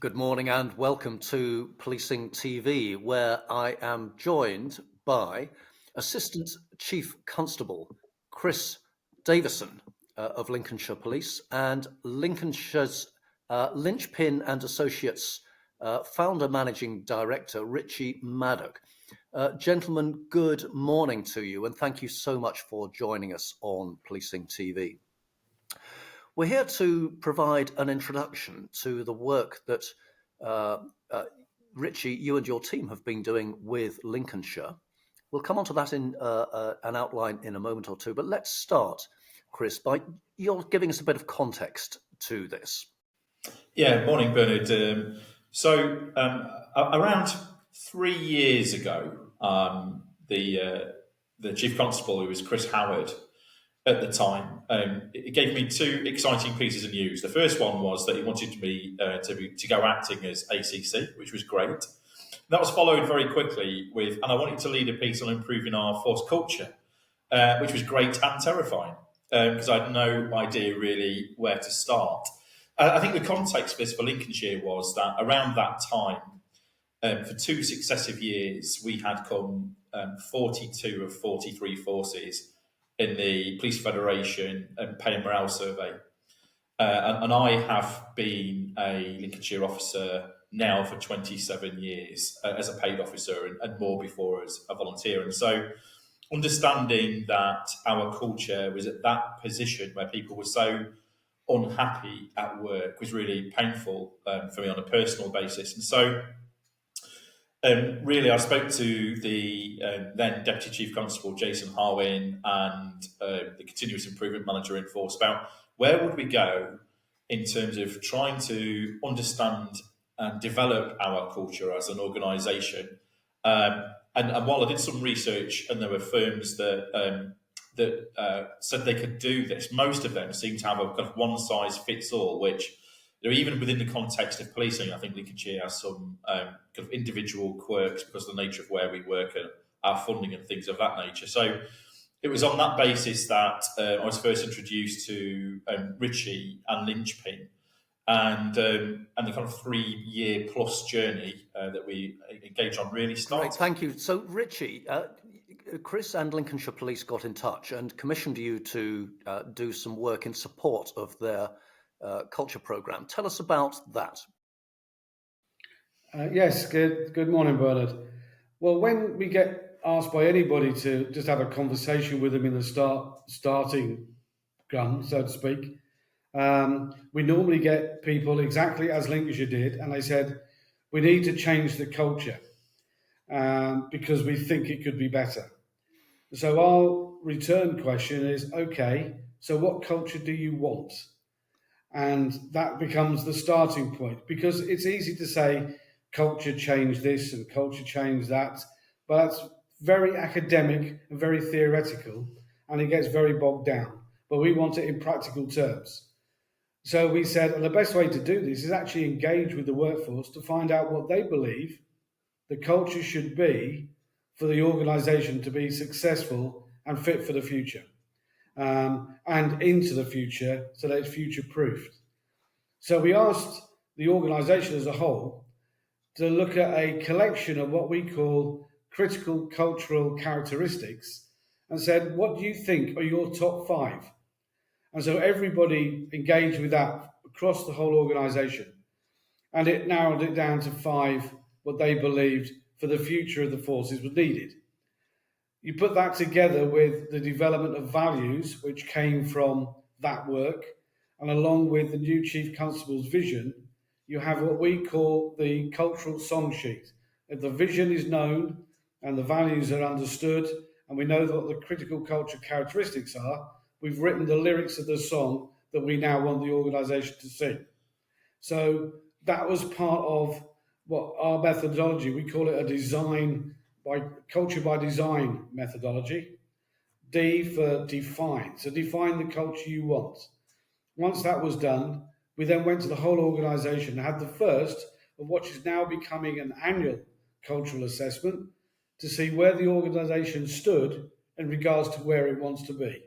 Good morning and welcome to Policing TV, where I am joined by Assistant Chief Constable Chris Davison of Lincolnshire Police and Lincolnshire's Lynchpin and Associates Founder Managing Director Richie Maddock. Gentlemen, good morning to you and thank you so much for joining us on Policing TV. We're here to provide an introduction to the work that Richie, you and your team have been doing with Lincolnshire. We'll come on to that in an outline in a moment or two, but let's start, Chris, by you're giving us a bit of context to this. Yeah, morning, Bernard. Around 3 years ago, the Chief Constable, who was Chris Howard, at the time, it gave me two exciting pieces of news. The first one was that he wanted me to go acting as ACC, which was great. That was followed very quickly with, and I wanted to lead a piece on improving our force culture, which was great and terrifying because I had no idea really where to start. I think the context for this for Lincolnshire was that around that time, for 2 successive years, we had come 42 of 43 forces in the Police Federation and Pay and Morale Survey. And I have been a Lincolnshire officer now for 27 years as a paid officer and more before as a volunteer. And so understanding that our culture was at that position where people were so unhappy at work was really painful for me on a personal basis. And so really, I spoke to the then Deputy Chief Constable Jason Harwin and the Continuous Improvement Manager in Force about where would we go in terms of trying to understand and develop our culture as an organisation. And while I did some research and there were firms that said they could do this, most of them seem to have a kind of one-size-fits-all, which even within the context of policing, I think Lincolnshire has some kind of individual quirks because of the nature of where we work and our funding and things of that nature. So it was on that basis that I was first introduced to Richie and Lynchpin and the kind of 3-year plus journey that we engaged on really started. Right, thank you. So Richie, Chris and Lincolnshire Police got in touch and commissioned you to do some work in support of their culture programme. Tell us about that. Yes, good morning, Bernard. Well, when we get asked by anybody to just have a conversation with them in the starting gun, so to speak, we normally get people exactly as Lincolnshire did, and they said, we need to change the culture because we think it could be better. So our return question is, okay, so what culture do you want? And that becomes the starting point, because it's easy to say culture change this and culture change that, but that's very academic and very theoretical, and it gets very bogged down. But we want it in practical terms. So we said, well, the best way to do this is actually engage with the workforce to find out what they believe the culture should be for the organisation to be successful and fit for the future. And into the future so that it's future-proofed. So we asked the organisation as a whole to look at a collection of what we call critical cultural characteristics and said, what do you think are your top 5? And so everybody engaged with that across the whole organisation. And it narrowed it down to 5, what they believed for the future of the forces was needed. You put that together with the development of values, which came from that work, and along with the new Chief Constable's vision, you have what we call the cultural song sheet. If the vision is known and the values are understood, and we know what the critical culture characteristics are, we've written the lyrics of the song that we now want the organisation to sing. So that was part of what our methodology, we call it a design by culture by design methodology. D for define. So define the culture you want. Once that was done, we then went to the whole organisation and had the first of what is now becoming an annual cultural assessment to see where the organisation stood in regards to where it wants to be.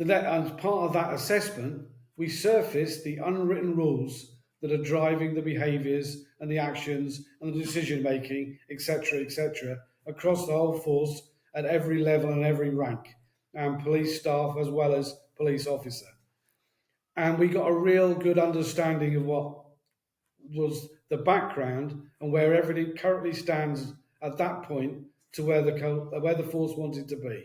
As part of that assessment, we surfaced the unwritten rules that are driving the behaviours and the actions and the decision making, etc., across the whole force at every level and every rank, and police staff as well as police officer. And we got a real good understanding of what was the background and where everything currently stands at that point to where the force wanted to be.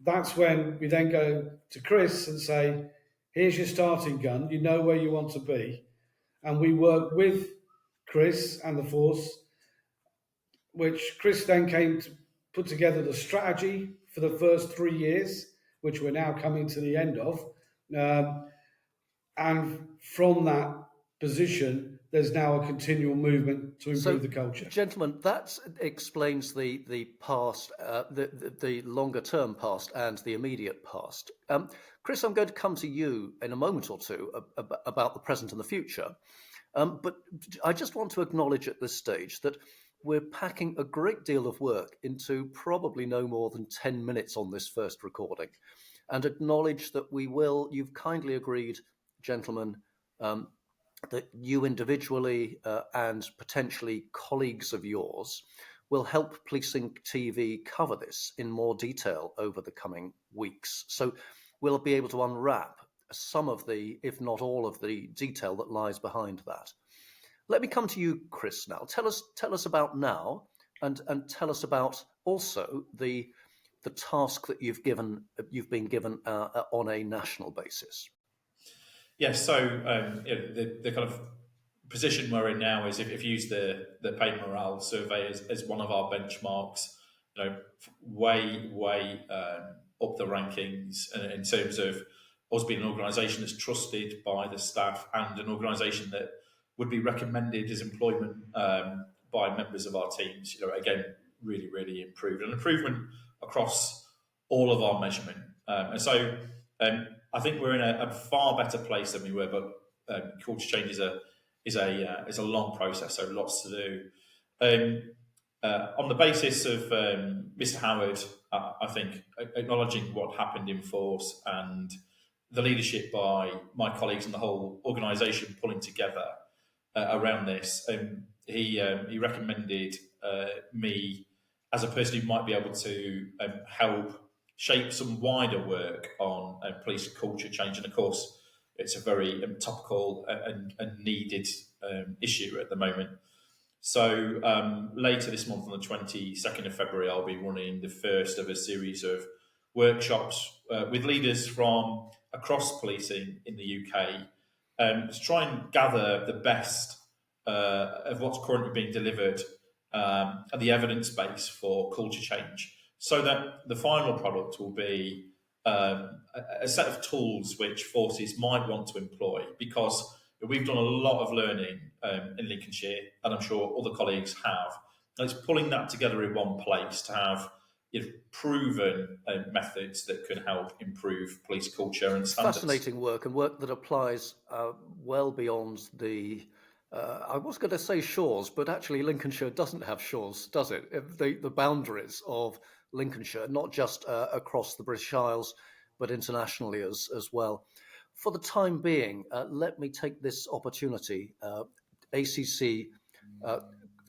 That's when we then go to Chris and say, here's your starting gun, you know where you want to be. And we work with Chris and the force, which Chris then came to put together the strategy for the first 3 years, which we're now coming to the end of. And from that position, there's now a continual movement to improve the culture. Gentlemen, that explains the past, the longer term past and the immediate past. Chris, I'm going to come to you in a moment or two about the present and the future. But I just want to acknowledge at this stage that we're packing a great deal of work into probably no more than 10 minutes on this first recording, and acknowledge that you've kindly agreed, gentlemen, that you individually and potentially colleagues of yours will help Policing TV cover this in more detail over the coming weeks. So we'll be able to unwrap some of the, if not all of the detail that lies behind that. Let me come to you, Chris, now. Tell us about now, and tell us about also the task that you've been given on a national basis. Yes, so the kind of position we're in now is if you use the pay morale survey as one of our benchmarks, way up the rankings in terms of us being an organisation that's trusted by the staff and an organisation that would be recommended as employment by members of our teams. Again, really, really improved. An improvement across all of our measurement. And so I think we're in a far better place than we were, but culture change is a long process, so lots to do. On the basis of Mr. Howard, I think acknowledging what happened in force and the leadership by my colleagues and the whole organisation pulling together around this, he recommended me as a person who might be able to help shape some wider work on police culture change. And of course, it's a very topical and needed issue at the moment. So later this month, on the 22nd of February, I'll be running the first of a series of workshops with leaders from across policing in the UK to try and gather the best of what's currently being delivered and the evidence base for culture change, so that the final product will be a set of tools which forces might want to employ, because we've done a lot of learning in Lincolnshire, and I'm sure other colleagues have. And it's pulling that together in one place to have proven methods that can help improve police culture and standards. Fascinating work, and work that applies well beyond the, I was going to say shores, but actually Lincolnshire doesn't have shores, does it? The boundaries of Lincolnshire, not just across the British Isles, but internationally as well. For the time being, let me take this opportunity, ACC,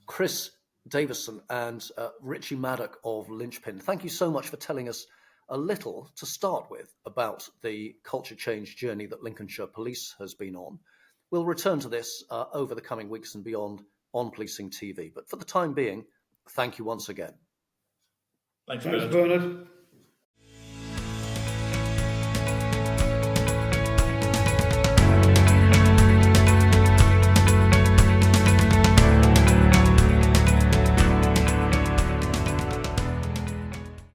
Chris Davison and Richie Maddock of Lynchpin, thank you so much for telling us a little, to start with, about the culture change journey that Lincolnshire Police has been on. We'll return to this over the coming weeks and beyond on Policing TV. But for the time being, thank you once again. Thanks, Bernard.